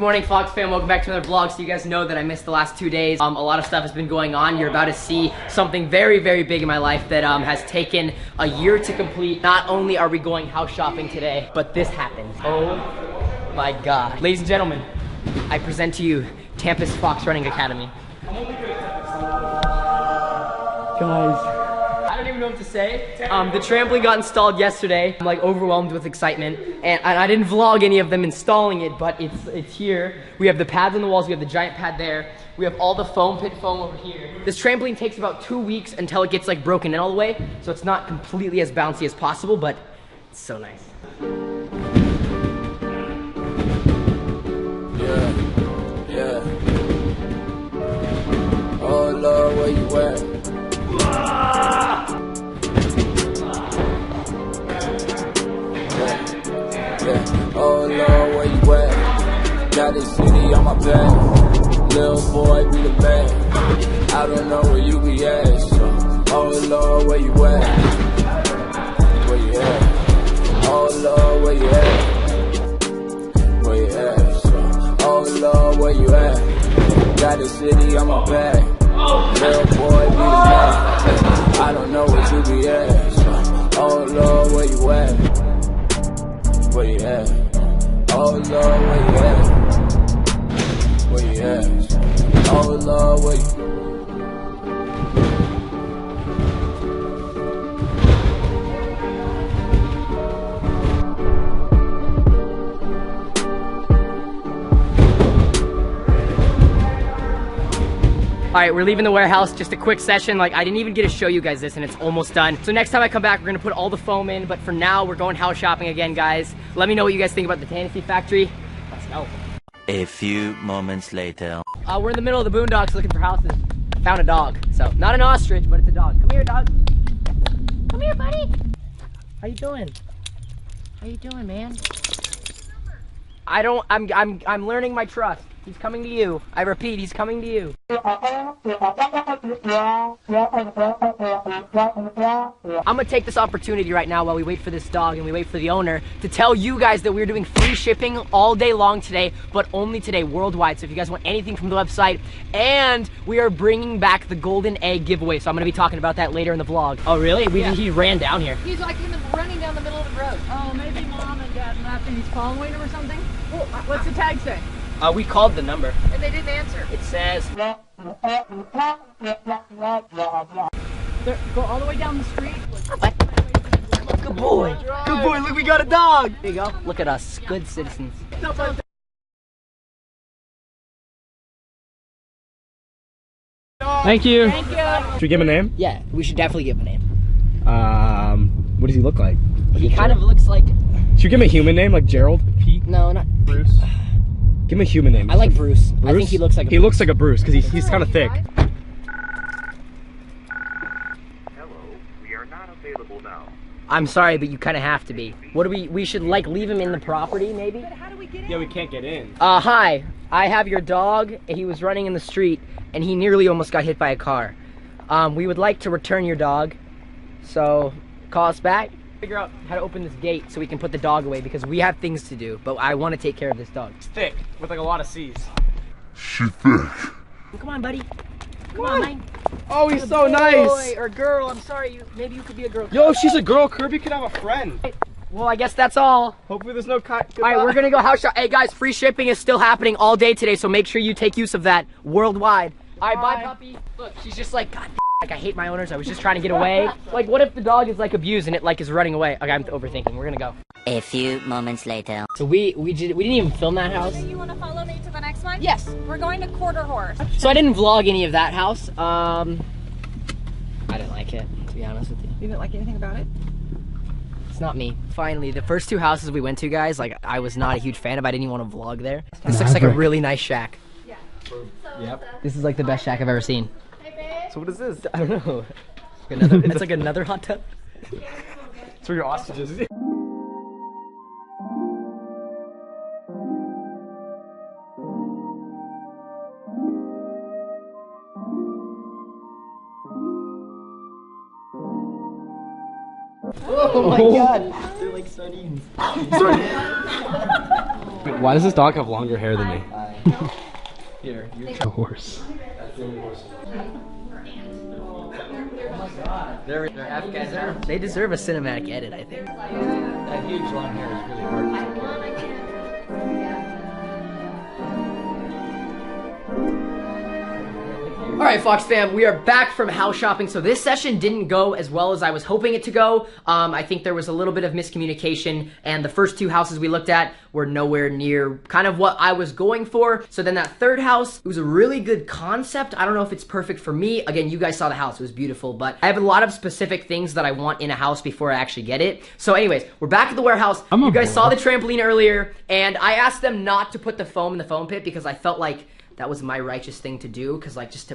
morning, Fox fam. Welcome back to another vlog. So you guys know that I missed the last 2 days. A lot of stuff has been going on. You're about to see something very, very big in my life that has taken a year to complete. Not only are we going house shopping today, but this happened. Oh my God. Ladies and gentlemen, I present to you Tampa's Fox Running Academy. Guys. I don't even know what to say. The trampoline got installed yesterday. I'm like overwhelmed with excitement, and I didn't vlog any of them installing it, but it's here. We have the pads on the walls. We have the giant pad there. We have all the pit foam over here. This trampoline takes about 2 weeks until it gets like broken in all the way, so it's not completely as bouncy as possible, but it's so nice. Yeah. Oh Lord, where you at? Oh Lord, where you at? Got this city on my back. Little boy, be the man. I don't know where you be at. So, oh Lord, where you at? Where you at? Oh Lord, where you at? Where you at? So, oh Lord, where you at? Got this city on my back. Little boy, be the man. I don't know where you be at. So, oh Lord, where you at? Where you at? Oh Lord, where you at? Where you at? Oh Lord, where you? All right, we're leaving the warehouse. Just a quick session. Like, I didn't even get to show you guys this, and it's almost done. So next time I come back, we're gonna put all the foam in, but for now, we're going house shopping again, guys. Let me know what you guys think about the Tennessee factory. Let's go. A few moments later. We're in the middle of the boondocks looking for houses. Found a dog. So, not an ostrich, but it's a dog. Come here, dog. Come here, buddy. How you doing? How you doing, man? I'm learning my trust. He's coming to you. I repeat, he's coming to you. I'm gonna take this opportunity right now while we wait for this dog and we wait for the owner to tell you guys that we're doing free shipping all day long today, but only today, worldwide. So if you guys want anything from the website, and we are bringing back the golden egg giveaway. So I'm gonna be talking about that later in the vlog. Oh really? He ran down here. He's like running down the middle of the road. Oh, maybe mom and dad left and he's following him or something? Well, what's the tag say? We called the number. And they didn't answer. It says... Go all the way down the street. Good boy. Good boy. Look, we got a dog. There you go. Look at us. Good citizens. Thank you. Thank you. Should we give him a name? Yeah, we should definitely give him a name. What does he look like? He kind of looks like... Should we give him a human name, like Gerald? Pete? No, not... Bruce? Give him a human name. I like Bruce. Bruce? I think he looks like a He looks like a Bruce, because he's kind of thick. Hello, we are not available now. I'm sorry, but you kind of have to be. What do we should like leave him in the property, maybe? But how do we get in? Yeah, we can't get in. Hi. I have your dog. He was running in the street, and he nearly almost got hit by a car. We would like to return your dog, so call us back. Figure out how to open this gate so we can put the dog away because we have things to do, but I want to take care of this dog. It's thick, with like a lot of C's. She's thick. Come on, buddy. Come on, man. Oh, he's so Boy nice. or girl. I'm sorry. Maybe you could be a girl. Yo, she's a girl. Kirby could have a friend. Well, I guess that's all. Hopefully there's no cut. All right, we're gonna go house shop. Hey guys, free shipping is still happening all day today, so make sure you take use of that worldwide. All right, bye, puppy. Look, she's just like, God, like I hate my owners. I was just trying to get away. Like, what if the dog is like abused and it like is running away? Okay, I'm overthinking. We're gonna go. A few moments later. So we didn't even film that house. Do you want to follow me to the next one? Yes. We're going to Quarter Horse. So I didn't vlog any of that house. I didn't like it, to be honest with you. You didn't like anything about it? It's not me. Finally, the first 2 houses we went to, guys, like I was not a huge fan of. I didn't even want to vlog there. This looks like a really nice shack. Yeah. Yep. This is like the best shack I've ever seen. So what is this? I don't know. It's like another hot tub. It's where your ostriches is. Oh my God. They're like sardines. Wait, why does this dog have longer hair than me? Here, you A horse. They're Afghan. They deserve a cinematic edit, I think. That huge long hair is really hard to take care of. All right, Fox fam, we are back from house shopping. So this session didn't go as well as I was hoping it to go. I think there was a little bit of miscommunication, and the first two houses we looked at were nowhere near kind of what I was going for. So then that third house, it was a really good concept. I don't know if it's perfect for me. Again, you guys saw the house, it was beautiful, but I have a lot of specific things that I want in a house before I actually get it. So anyways, we're back at the warehouse. You guys saw the trampoline earlier, and I asked them not to put the foam in the foam pit because I felt like that was my righteous thing to do, because like just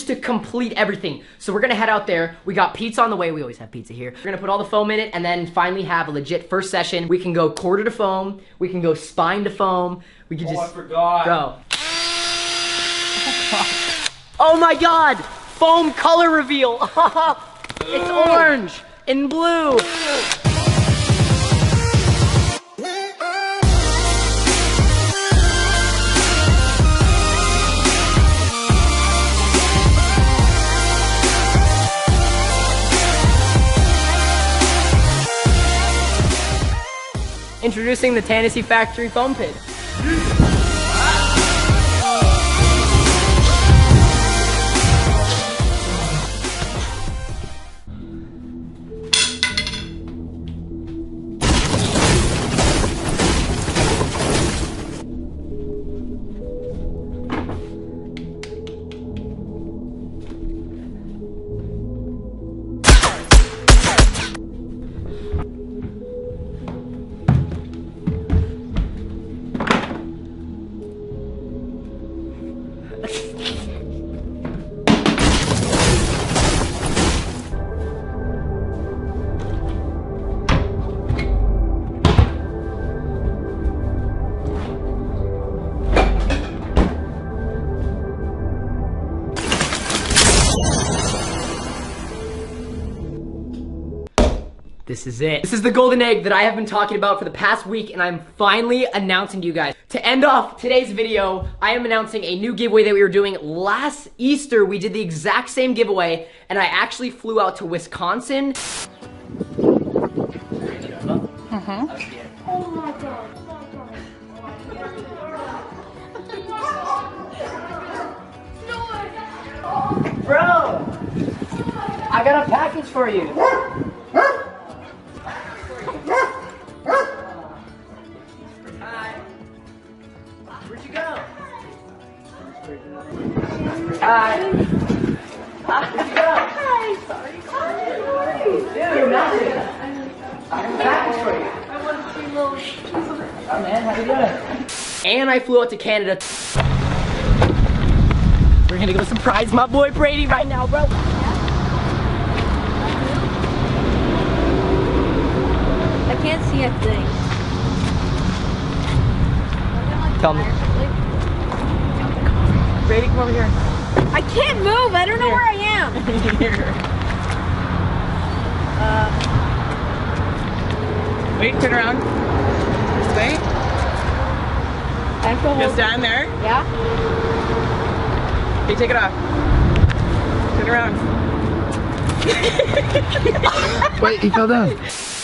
to complete everything. So we're gonna head out there. We got pizza on the way. We always have pizza here. We're gonna put all the foam in it and then finally have a legit first session. We can go quarter to foam. We can go spine to foam. We can just I forgot. go. Oh my God! Foam color reveal. It's orange and blue. Introducing the Tennessee Factory Foam Pit. This is it. This is the golden egg that I have been talking about for the past week, and I'm finally announcing to you guys. To end off today's video, I am announcing a new giveaway that we were doing last Easter. We did the exact same giveaway, and I actually flew out to Wisconsin. Oh my God. Bro, I got a package for you. Hi. Where'd you go? Hi. Where'd you go? Hi. Sorry. Dude, you're massive. I have a package for you. I want to see little. Oh man, how you doing? And I flew out to Canada. We're gonna go surprise my boy Brady right now, bro. I can't see a thing. Tell me. Brady, come over here. I can't move. I don't know where I am. Here. Wait, turn around. This way. I feel Just down there. Yeah. Okay, take it off. Turn around. Wait, he fell down.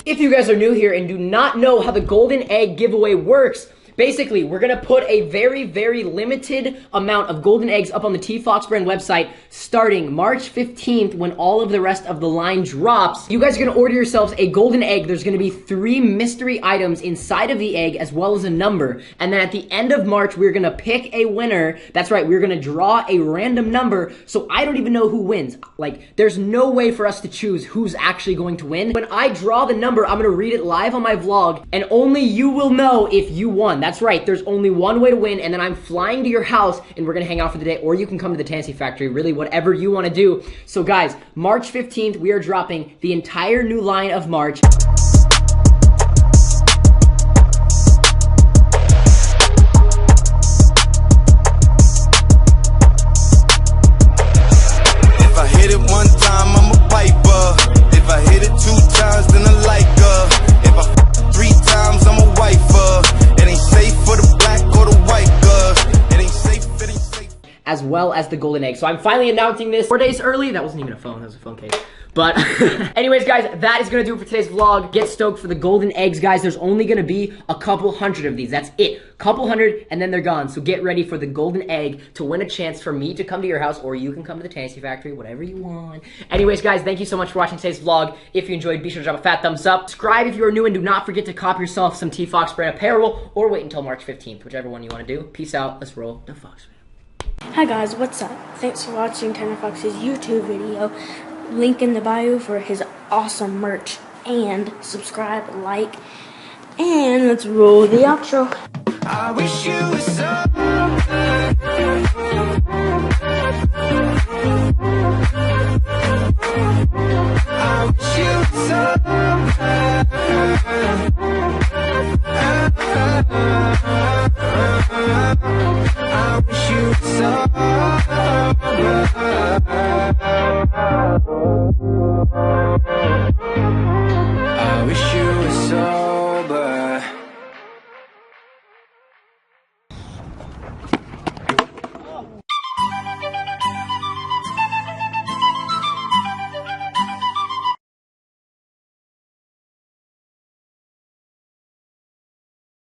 If you guys are new here and do not know how the golden egg giveaway works, basically, we're gonna put a very, very limited amount of golden eggs up on the T-Fox brand website starting March 15th when all of the rest of the line drops. You guys are gonna order yourselves a golden egg. There's gonna be 3 mystery items inside of the egg as well as a number. And then at the end of March, we're gonna pick a winner. That's right, we're gonna draw a random number, so I don't even know who wins. Like, there's no way for us to choose who's actually going to win. When I draw the number, I'm gonna read it live on my vlog, and only you will know if you won. That's right, there's only one way to win, and then I'm flying to your house, and we're gonna hang out for the day, or you can come to the Tennessee Factory, really whatever you wanna do. So guys, March 15th, we are dropping the entire new line of March. If I hit it one time, I'm a piper. If I hit it 2 times, then I like her. If I 3 times, I'm a wifer. It ain't safe for the well as the golden egg. So I'm finally announcing this 4 days early. That wasn't even a phone, that was a phone case. But anyways, guys, that is gonna do it for today's vlog. Get stoked for the golden eggs, guys. There's only gonna be a couple hundred of these. That's it. Couple hundred, and then they're gone. So get ready for the golden egg to win a chance for me to come to your house, or you can come to the Tasty Factory, whatever you want. Anyways, guys, thank you so much for watching today's vlog. If you enjoyed, be sure to drop a fat thumbs up. Subscribe if you are new, and do not forget to cop yourself some T-Fox brand apparel, or wait until March 15th, whichever one you want to do. Peace out. Let's roll the Fox. Hi guys, what's up? Thanks for watching Tanner Fox's YouTube video. Link in the bio for his awesome merch. And subscribe, like, and let's roll the outro. I wish you were so